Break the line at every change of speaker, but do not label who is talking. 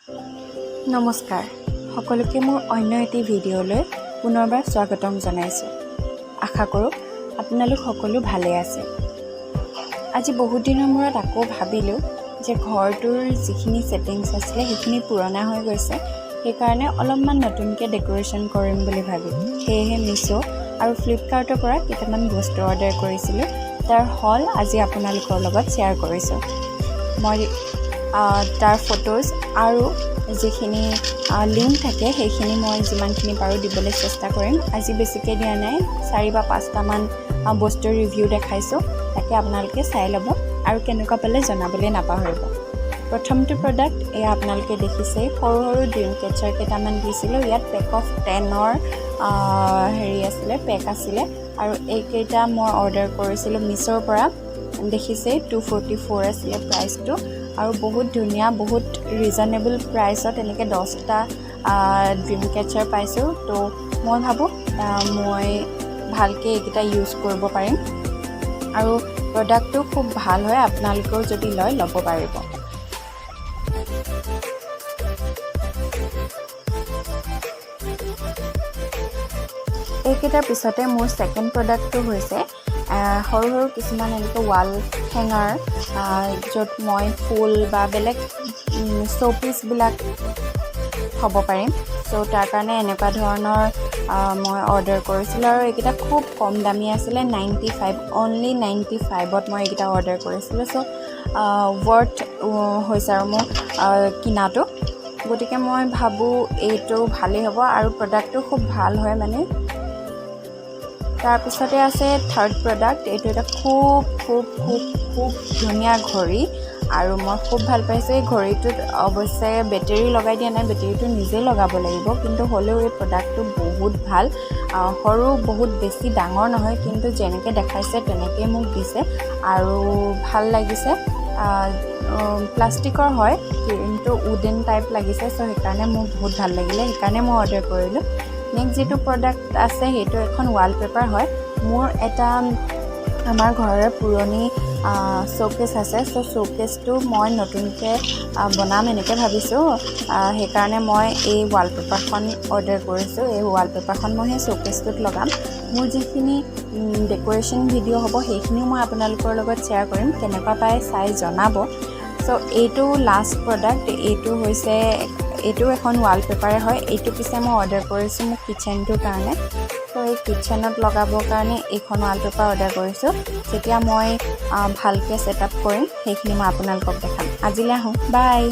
নমস্কাৰ সকলোকে মোৰ অন্য এটি ভিডিঅ'লৈ পুনৰবাৰ স্বাগতম জনাইছোঁ। আশা কৰোঁ আপোনালোক সকলো ভালে আছে। আজি বহুত দিনৰ মূৰত আকৌ ভাবিলোঁ যে ঘৰটোৰ যিখিনি ছেটিংছ আছিলে সেইখিনি পুৰণা হৈ গৈছে, সেইকাৰণে অলপমান নতুনকৈ ডেক'ৰেশ্যন কৰিম বুলি ভাবিলোঁ। সেয়েহে মিছ' আৰু ফ্লিপকাৰ্টৰ পৰা কেইটামান বস্তু অৰ্ডাৰ কৰিছিলোঁ, তাৰ হল আজি আপোনালোকৰ লগত শ্বেয়াৰ কৰিছোঁ। মই তাৰ ফটোজ আৰু যিখিনি লিংক থাকে সেইখিনি মই যিমানখিনি পাৰোঁ দিবলৈ চেষ্টা কৰিম। আজি বেছিকৈ দিয়া নাই, 4 বা 5টামান বস্তুৰ ৰিভিউ দেখাইছোঁ, তাকে আপোনালোকে চাই ল'ব আৰু কেনেকুৱা পালে জনাবলৈ নাপাহৰিব। প্ৰথমটো প্ৰডাক্ট এয়া আপোনালোকে দেখিছে, সৰু সৰু ড্ৰিম কেচাৰ কেইটামান দিছিলোঁ। ইয়াত পেক অফ 10ৰ পেক আছিলে আৰু এইকেইটা মই অৰ্ডাৰ কৰিছিলোঁ মিছ'ৰ পৰা। দেখিছে 244 আছিলে প্ৰাইচটো আৰু বহুত ধুনীয়া, বহুত ৰিজনেবল প্ৰাইচত এনেকৈ 10টা ড্ৰিম কেচাৰ পাইছোঁ। তো মই ভাবোঁ মই ভালকৈ এইকেইটা ইউজ কৰিব পাৰিম আৰু প্ৰডাক্টটো খুব ভাল হয়, আপোনালোকেও যদি লয় ল'ব পাৰিব। এইকেইটাৰ পিছতে মোৰ ছেকেণ্ড প্ৰডাক্টটো হৈছে সৰু সৰু কিছুমান এনেকৈ ৱাল হেঙাৰ, য'ত মই ফুল বা বেলেগ শ্ব'পিচবিলাক থ'ব পাৰিম। চ' তাৰ কাৰণে এনেকুৱা ধৰণৰ মই অৰ্ডাৰ কৰিছিলোঁ আৰু এইকেইটা খুব কম দামী আছিলে, 95, অনলি 95ত মই এইকেইটা অৰ্ডাৰ কৰিছিলোঁ। চ' ৱৰ্থ হৈছে আৰু মোৰ কিনাটো, গতিকে মই ভাবোঁ এইটো ভালেই হ'ব আৰু প্ৰডাক্টটো খুব ভাল হয় মানে। তাৰপিছতে আছে থাৰ্ড প্ৰডাক্ট, এইটো এটা খুব খুব খুব খুব ধুনীয়া ঘড়ী আৰু মই খুব ভাল পাইছোঁ। এই ঘড়ীটোত অৱশ্যে বেটেৰী লগাই দিয়া নাই, বেটেৰীটো নিজে লগাব লাগিব, কিন্তু হ'লেও এই প্ৰডাক্টটো বহুত ভাল। সৰু, বহুত বেছি ডাঙৰ নহয়, কিন্তু যেনেকৈ দেখাইছে তেনেকৈ মোক দিছে আৰু ভাল লাগিছে। প্লাষ্টিকৰ হয় কিন্তু উডেন টাইপ লাগিছে, চ' সেইকাৰণে মোৰ বহুত ভাল লাগিলে, সেইকাৰণে মই অৰ্ডাৰ কৰিলোঁ। নেক্সট যিটো প্ৰডাক্ট আছে সেইটো এখন ৱালপেপাৰ হয়। মোৰ এটা আমাৰ ঘৰৰে পুৰণি শ্ব'কেছ আছে, চ' শ্ব'কেছটো মই নতুনকৈ বনাম এনেকৈ ভাবিছোঁ, সেইকাৰণে মই এই ৱালপেপাৰখন অৰ্ডাৰ কৰিছোঁ। এই ৱালপেপাৰখন মই সেই শ্ব'কেছটোত লগাম। মোৰ যিখিনি ডেক'ৰেশ্যন ভিডিঅ' হ'ব সেইখিনিও মই আপোনালোকৰ লগত শ্বেয়াৰ কৰিম, কেনেকুৱা পাই চাই জনাব। চ' এইটো লাষ্ট প্ৰডাক্ট, এইটো এখন ৱালপেপাৰে হয়। এইটো পিছে মই অৰ্ডাৰ কৰিছোঁ মোৰ কিটচেনটোৰ কাৰণে। ত' এই কিটচেনত লগাবৰ কাৰণে এইখন ৱালপেপাৰ অৰ্ডাৰ কৰিছোঁ। যেতিয়া মই ভালকৈ ছেট আপ কৰিম সেইখিনি মই আপোনালোকক দেখাম। আজিলৈ আহোঁ, বাই।